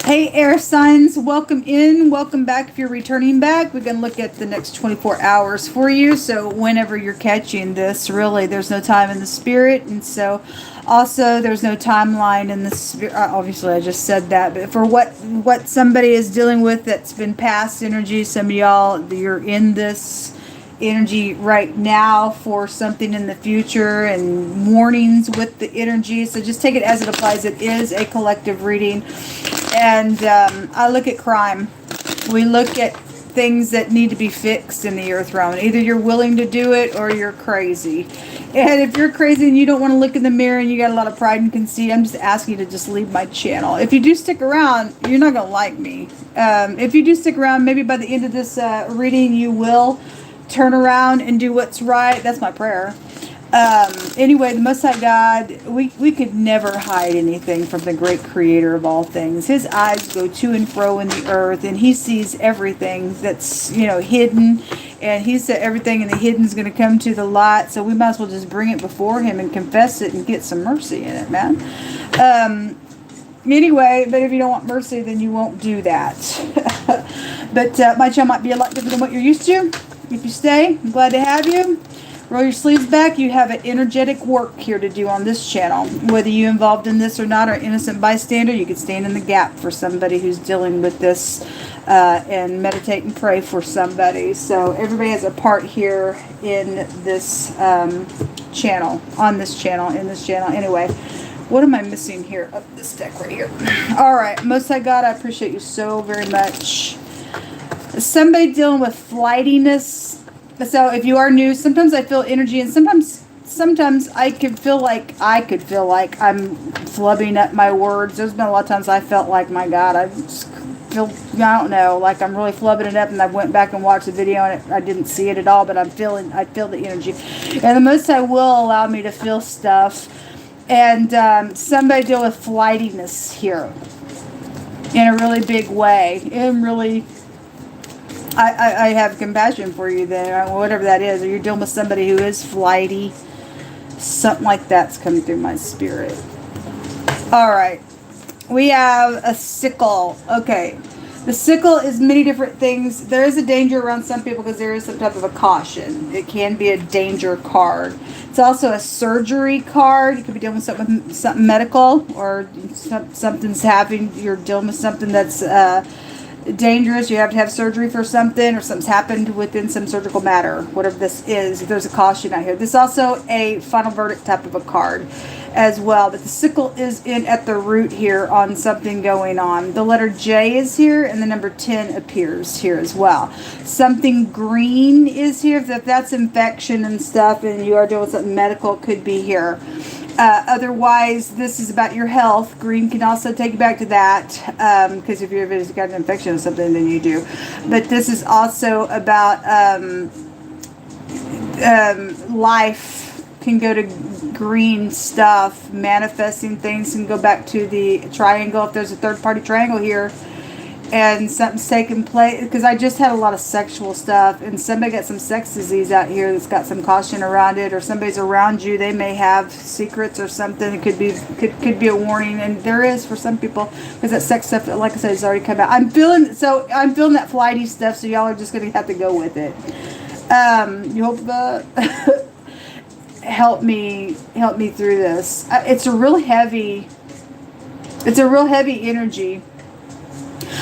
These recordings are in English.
Hey, air signs, welcome in, welcome back. If you're returning back, we're going to look at the next 24 hours for you. So whenever you're catching this, really, there's no time in the spirit. And so also there's no timeline in the spirit. Obviously, I just said that. But for what somebody is dealing with that's been past energy, some of y'all, you're in this energy right now for something in the future and warnings with the energy. So just take it as it applies. It is a collective reading. And I look at crime. We look at things that need to be fixed in the earth realm. Either you're willing to do it or you're crazy. And if you're crazy and you don't want to look in the mirror and you got a lot of pride and conceit, I'm just asking you to just leave my channel. If you do stick around, you're not going to like me. If you do stick around, maybe by the end of this reading, you will turn around and do what's right. That's my prayer. Anyway, the Most High God, we could never hide anything from the great creator of all things. His eyes go to and fro in the earth, and he sees everything that's, hidden, and he said everything in the hidden is going to come to the light, so we might as well just bring it before him and confess it and get some mercy in it, man. Anyway, but if you don't want mercy, then you won't do that. But my channel might be a lot different than what you're used to. If you stay, I'm glad to have you. Roll your sleeves back. You have an energetic work here to do on this channel. Whether you're involved in this or not, or innocent bystander, you can stand in the gap for somebody who's dealing with this and meditate and pray for somebody. So everybody has a part here in this channel, in this channel. Anyway, what am I missing here? Oh, this deck right here. All right. Most High God, I appreciate you so very much. Somebody dealing with flightiness. So if you are new, sometimes I feel energy, and sometimes I could feel like I'm flubbing up my words. There's been a lot of times I felt like, my God, I just feel, I don't know, like I'm really flubbing it up, and I went back and watched the video, and I didn't see it at all, but I feel the energy. And the Most High will allow me to feel stuff. And somebody deal with flightiness here in a really big way. I have compassion for you then, whatever that is. Or you're dealing with somebody who is flighty. Something like that's coming through my spirit. All right. We have a sickle. Okay. The sickle is many different things. There is a danger around some people because there is some type of a caution. It can be a danger card. It's also a surgery card. You could be dealing with something medical, or something's happening. You're dealing with something that's dangerous. You have to have surgery for something, or something's happened within some surgical matter, whatever this is. There's a caution out here. This is also a final verdict type of a card as well, but the sickle is in at the root here on something going on. The letter J is here, and the number 10 appears here as well. Something green is here. If that's infection and stuff, and you are dealing with something medical, could be here. Otherwise, this is about your health. Green can also take you back to that, because if you've got an infection or something, then you do. But this is also about life. Can go to green stuff. Manifesting things can go back to the triangle. If there's a third party triangle here and something's taking place, because I just had a lot of sexual stuff, and somebody got some sex disease out here that's got some caution around it, or somebody's around you, they may have secrets or something. It could be a warning, and there is for some people, because that sex stuff, like I said, has already come out. I'm feeling that flighty stuff, so y'all are just gonna have to go with it. You hope help me through this. It's a real heavy energy.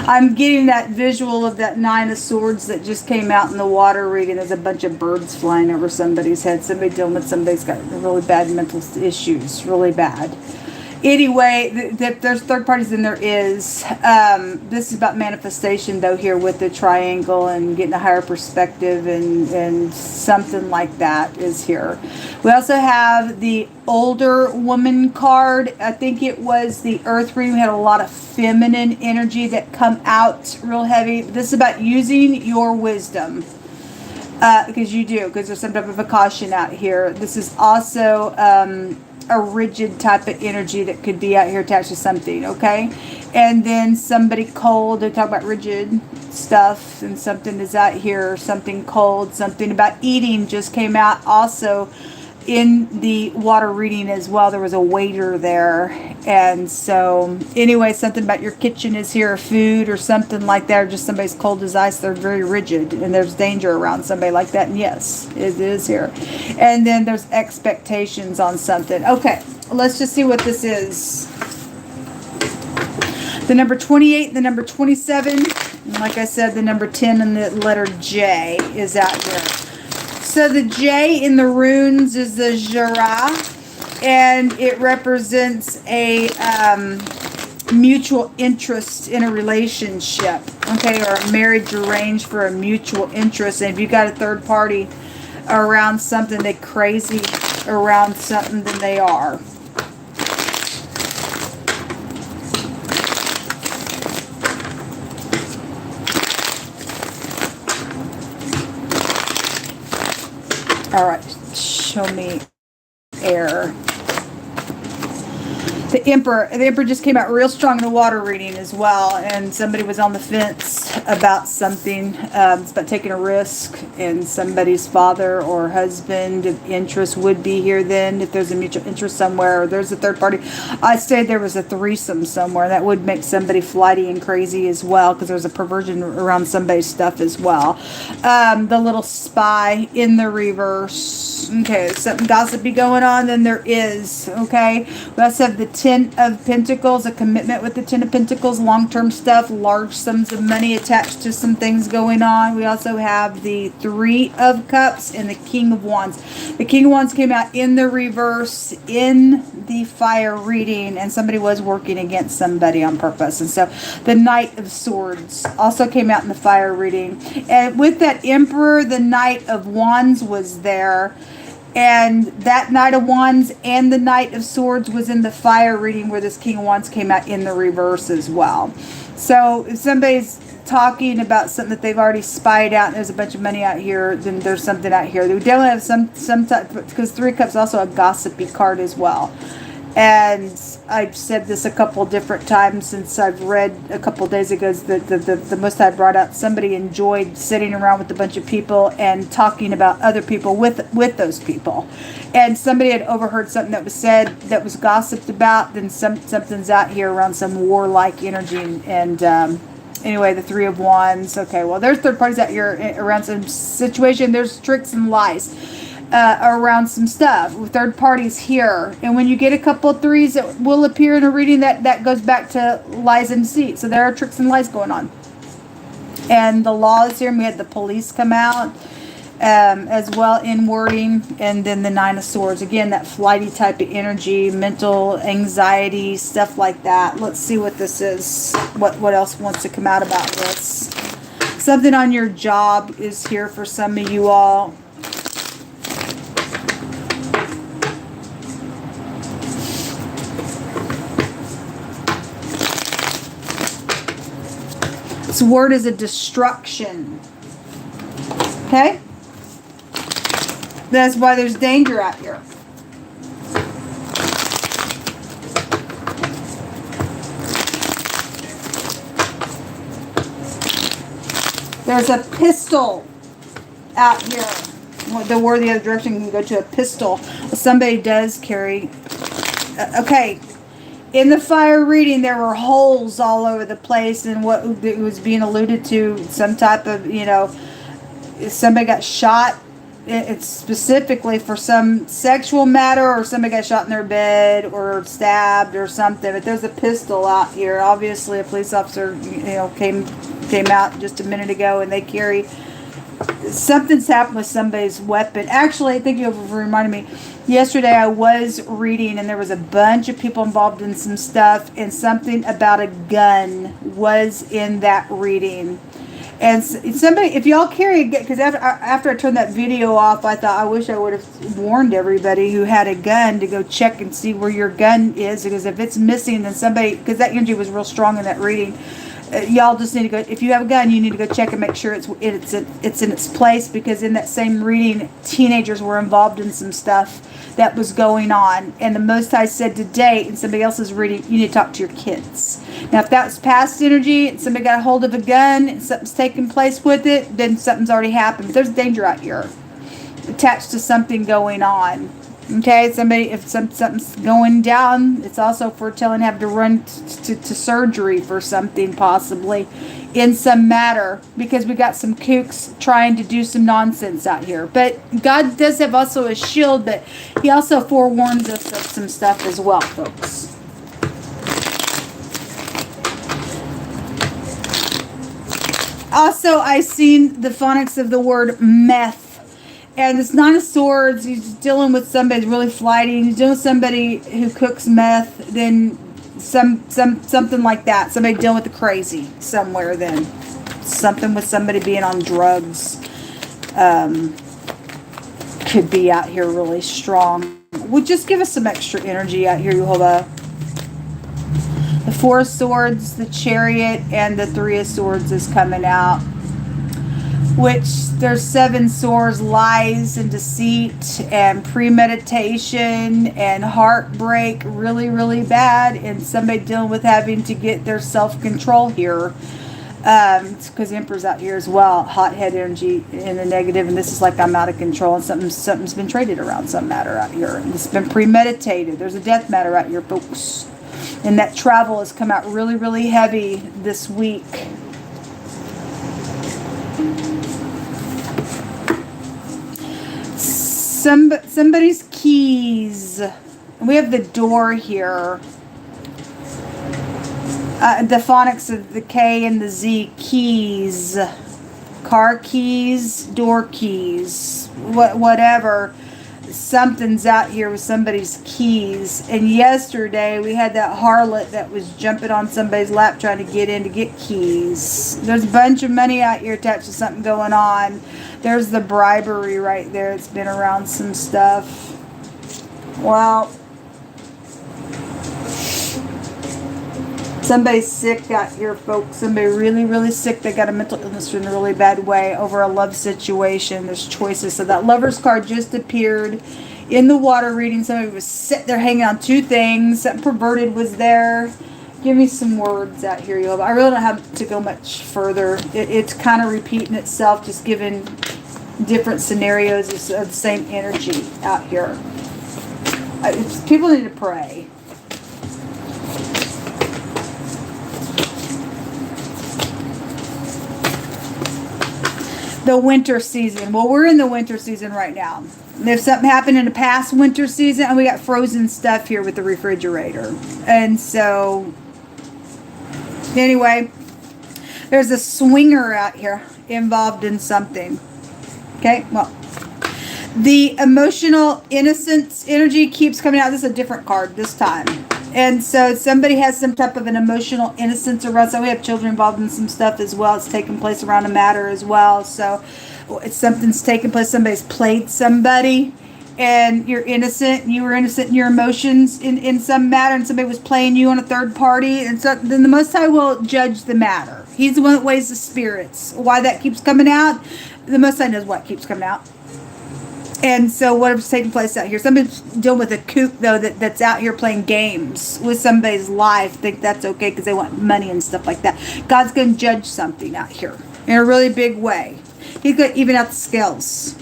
I'm getting that visual of that 9 of Swords that just came out in the water reading. There's a bunch of birds flying over somebody's head. Somebody dealing with somebody's got really bad mental issues. Really bad. Anyway, there's third parties, and there is. This is about manifestation, though, here with the triangle and getting a higher perspective, and something like that is here. We also have the older woman card. I think it was the earth reading. We had a lot of feminine energy that come out real heavy. This is about using your wisdom. Because there's some type of a caution out here. This is also a rigid type of energy that could be out here attached to something, okay? And then somebody cold, they talk about rigid stuff, and something is out here, something cold, something about eating just came out also in the water reading as well. There was a waiter there, And so, anyway, something about your kitchen is here, or food, or something like that, or just somebody's cold as ice. They're very rigid, and there's danger around somebody like that. And yes, it is here. And then there's expectations on something. Okay, let's just see what this is. The number 28, the number 27, and like I said, the number 10 and the letter J is out here. So the J in the runes is the Jara. And it represents a mutual interest in a relationship, okay, or a marriage arranged for a mutual interest. And if you got a third party around something, they're crazy around something, then they are. All right, show me air. The Emperor just came out real strong in the water reading as well, and somebody was on the fence about something. It's about taking a risk, and somebody's father or husband of interest would be here then if there's a mutual interest somewhere, or there's a third party. I said there was a threesome somewhere. That would make somebody flighty and crazy as well, because there's a perversion around somebody's stuff as well. The little spy in the reverse. Okay, something gossipy going on, then there is. Okay, we also have the Ten of Pentacles, a commitment with the Ten of Pentacles, long-term stuff, large sums of money attached to some things going on. We also have the Three of Cups and the King of Wands. The King of Wands came out in the reverse in the fire reading, and somebody was working against somebody on purpose. And so the Knight of Swords also came out in the fire reading. And with that Emperor, the Knight of Wands was there. And that Knight of Wands and the Knight of Swords was in the fire reading, where this King of Wands came out in the reverse as well. So if somebody's talking about something that they've already spied out and there's a bunch of money out here, then there's something out here. They would definitely have some type, because Three of Cups is also a gossipy card as well. And I've said this a couple different times since I've read a couple days ago, that the most I brought out, somebody enjoyed sitting around with a bunch of people and talking about other people with those people. And somebody had overheard something that was said, that was gossiped about, then something's out here around some warlike energy. And anyway, the Three of Wands. Okay, well, there's third parties out here around some situation. There's tricks and lies around some stuff with third parties here. And when you get a couple of threes that will appear in a reading, that goes back to lies and deceit. So there are tricks and lies going on. And the law is here, and we had the police come out as well in wording. And then the Nine of Swords. Again, that flighty type of energy, mental anxiety, stuff like that. Let's see what this is. What else wants to come out about this? Something on your job is here for some of you all. This word is a destruction. Okay? That's why there's danger out here. There's a pistol out here. The word the other direction can go to a pistol. Somebody does carry. Okay. In the fire reading, there were holes all over the place, and what it was being alluded to, some type of, somebody got shot. It's specifically for some sexual matter, or somebody got shot in their bed or stabbed or something. But there's a pistol out here. Obviously, a police officer, came out just a minute ago, and they carry. Something's happened with somebody's weapon. Actually, I think you reminded me. Yesterday I was reading, and there was a bunch of people involved in some stuff, and something about a gun was in that reading. And somebody, if y'all carry a gun, because after I turned that video off, I thought I wish I would have warned everybody who had a gun to go check and see where your gun is, because if it's missing, then somebody, because that energy was real strong in that reading. Y'all just need to go, if you have a gun, you need to go check and make sure it's in its place, because in that same reading, teenagers were involved in some stuff that was going on. And the Most High said today, in somebody else's reading, you need to talk to your kids. Now, if that was past energy, and somebody got a hold of a gun, and something's taking place with it, then something's already happened. But there's danger out here attached to something going on. Okay, if something's going down, it's also foretelling have to run to surgery for something possibly in some matter, because we got some kooks trying to do some nonsense out here. But God does have also a shield, but he also forewarns us of some stuff as well, folks. Also, I seen the phonics of the word meth. And it's Nine of Swords. He's dealing with somebody really flighty. He's dealing with somebody who cooks meth. Then something like that. Somebody dealing with the crazy somewhere. Then something with somebody being on drugs. Could be out here really strong. Would just give us some extra energy out here, Yehovah. The Four of Swords, the Chariot, and the Three of Swords is coming out. Which there's 7 swords, lies and deceit and premeditation and heartbreak, really, really bad, and somebody dealing with having to get their self-control here. It's because the Emperor's out here as well, hot-head energy in the negative, and this is like I'm out of control, and something's been traded around some matter out here. And it's been premeditated. There's a death matter out here, folks. And that travel has come out really, really heavy this week. Somebody's keys. We have the door here. The phonics of the K and the Z. Keys. Car keys. Door keys. Whatever. Something's out here with somebody's keys. And yesterday we had that harlot that was jumping on somebody's lap trying to get in to get keys. There's a bunch of money out here attached to something going on. There's the bribery right there. It's been around some stuff. Well, somebody's sick out here, folks. Somebody really, really sick. They got a mental illness in a really bad way over a love situation. There's choices. So that Lover's card just appeared in the water reading. Somebody was sitting there hanging on 2 things. Something perverted was there. Give me some words out here, Yoba. I really don't have to go much further. It's kind of repeating itself, just giving different scenarios of the same energy out here. People need to pray. The winter season. Well, we're in the winter season right now. If something happened in the past winter season, and we got frozen stuff here with the refrigerator. And so, anyway, there's a swinger out here involved in something. Okay, well, the emotional innocence energy keeps coming out. This is a different card this time. And so somebody has some type of an emotional innocence around. So we have children involved in some stuff as well. It's taking place around a matter as well. So it's something's taking place. Somebody's played somebody and you're innocent. You were innocent in your emotions in some matter, and somebody was playing you on a third party. And so then the Most High will judge the matter. He's the one that weighs the spirits. Why that keeps coming out, the Most High knows what keeps coming out. And so whatever's taking place out here, somebody's dealing with a kook, though, that's out here playing games with somebody's life. Think that's okay because they want money and stuff like that. God's going to judge something out here in a really big way. He's going to even out the scales.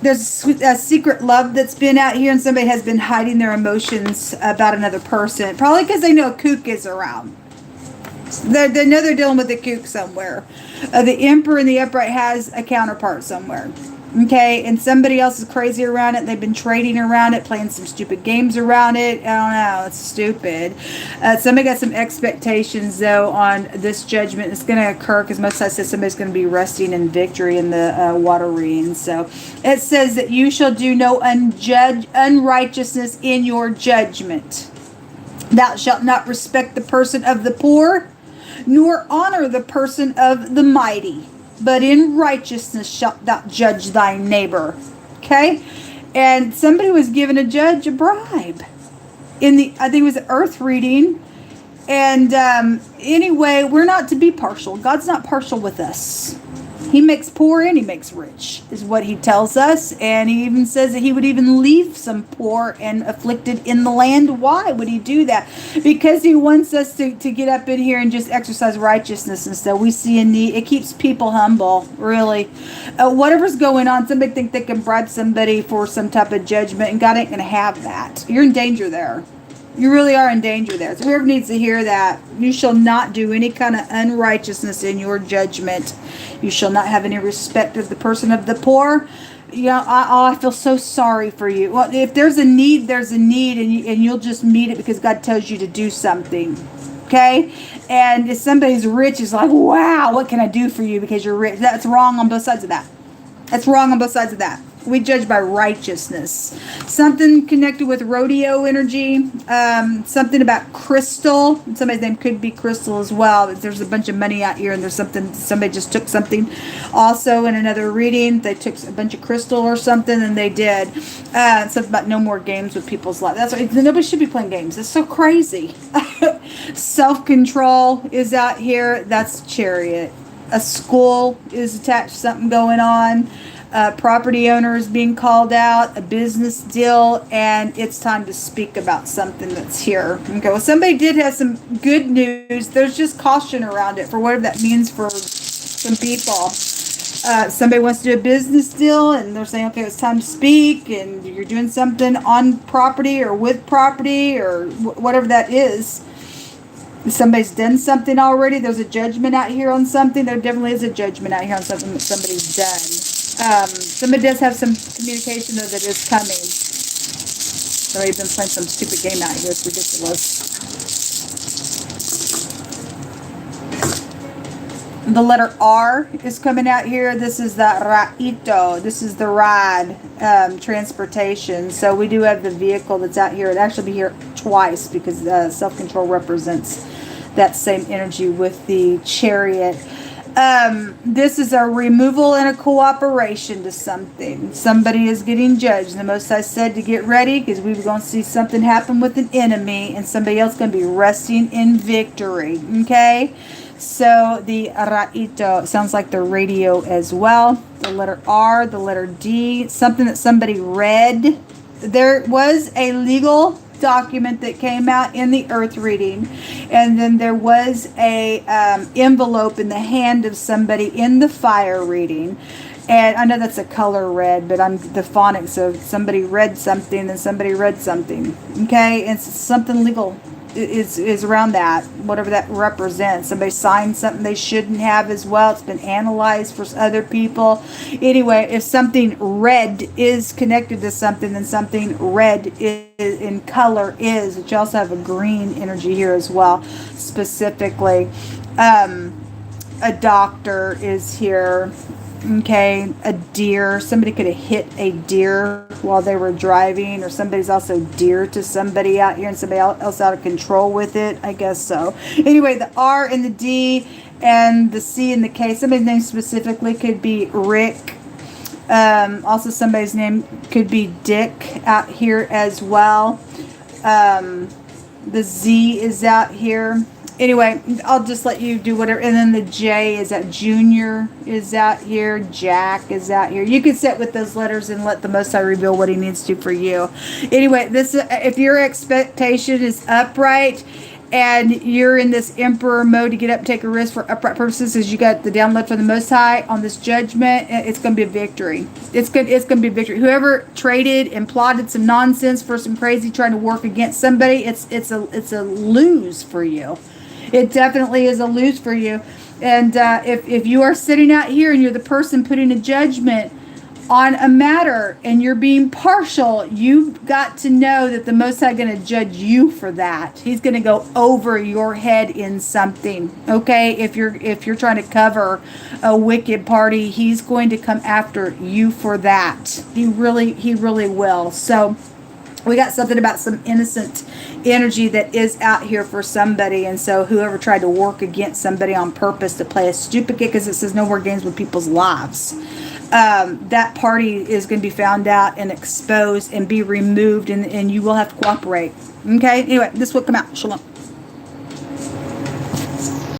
There's a secret love that's been out here, and somebody has been hiding their emotions about another person. Probably because they know a kook is around. They know they're dealing with a kook somewhere. The Emperor in the upright has a counterpart somewhere. Okay, and somebody else is crazy around it. They've been trading around it, playing some stupid games around it. I don't know. It's stupid. Somebody got some expectations, though, on this judgment. It's going to occur because most of us said somebody's going to be resting in victory in the water reading. So it says that you shall do no unrighteousness in your judgment. Thou shalt not respect the person of the poor, nor honor the person of the mighty. But in righteousness shalt thou judge thy neighbor. Okay? And somebody was giving a judge a bribe. I think it was an earth reading. And anyway, we're not to be partial. God's not partial with us. He makes poor and he makes rich, is what he tells us. And he even says that he would even leave some poor and afflicted in the land. Why would he do that? Because he wants us to get up in here and just exercise righteousness. And so we see a need. It keeps people humble, really. Whatever's going on, somebody think they can bribe somebody for some type of judgment, and God ain't going to have that. You're in danger there. You really are in danger there. So whoever needs to hear that, you shall not do any kind of unrighteousness in your judgment. You shall not have any respect of the person of the poor. Yeah, I feel so sorry for you. Well, if there's a need, there's a need, and you'll just meet it because God tells you to do something. Okay? And if somebody's rich, it's like, wow, what can I do for you because you're rich? That's wrong on both sides of that. That's wrong on both sides of that. We judge by righteousness. Something connected with rodeo energy. Something about crystal. Somebody's name could be Crystal as well. There's a bunch of money out here, and there's something. Somebody just took something. Also, in another reading, they took a bunch of crystal or something, and they did something about no more games with people's lives. That's why nobody should be playing games. It's so crazy. Self-control is out here. That's Chariot. A school is attached to something going on. Property owner is being called out, a business deal, and it's time to speak about something that's here. Okay, well, somebody did have some good news. There's just caution around it for whatever that means for some people. Somebody wants to do a business deal, and they're saying, okay, it's time to speak, and you're doing something on property or with property or whatever that is. Somebody's done something already. There's a judgment out here on something. There definitely is a judgment out here on something that somebody's done. Somebody does have some communication though that is coming. Somebody's been playing some stupid game out here. It's ridiculous. The letter R is coming out here. This is the Raito. This is the ride, transportation. So we do have the vehicle that's out here. It'd actually be here twice because self-control represents that same energy with the Chariot. This is a removal and a cooperation to something. Somebody is getting judged. The Most High said to get ready because we were going to see something happen with an enemy, and somebody else going to be resting in victory. Okay? So the Raito sounds like the radio as well. The letter R, the letter D, something that somebody read. There was a legal document that came out in the earth reading, and then there was a envelope in the hand of somebody in the fire reading. And I know that's a color red, but I'm the phonics, so somebody read something, then somebody read something. Okay, it's something legal is around that, whatever that represents. Somebody signed something they shouldn't have as well. It's been analyzed for other people. Anyway, if something red is connected to something, then something red is in color is, which you also have a green energy here as well, specifically. A doctor is here. Okay, a deer. Somebody could have hit a deer while they were driving, or somebody's also dear to somebody out here and somebody else out of control with it. I guess so. Anyway, the R and the D and the C and the K. Somebody's name specifically could be Rick. Also, somebody's name could be Dick out here as well. The Z is out here. Anyway, I'll just let you do whatever. And then the J is that Junior is out here. Jack is out here. You can sit with those letters and let the Most High reveal what He needs to for you. Anyway, this if your expectation is upright and you're in this Emperor mode to get up and take a risk for upright purposes, as you got the download from the Most High on this judgment, it's going to be a victory. It's going to be a victory. Whoever traded and plotted some nonsense for some crazy trying to work against somebody, it's a lose for you. It definitely is a lose for you. And if you are sitting out here and you're the person putting a judgment on a matter and you're being partial, you've got to know that the Most High is going to judge you for that. He's going to go over your head in something. Okay? If you're trying to cover a wicked party, He's going to come after you for that. He really will. So we got something about some innocent energy that is out here for somebody, and so whoever tried to work against somebody on purpose to play a stupid game, because it says no more games with people's lives, that party is going to be found out and exposed and be removed, and you will have to cooperate. Okay? Anyway, this will come out. Shalom.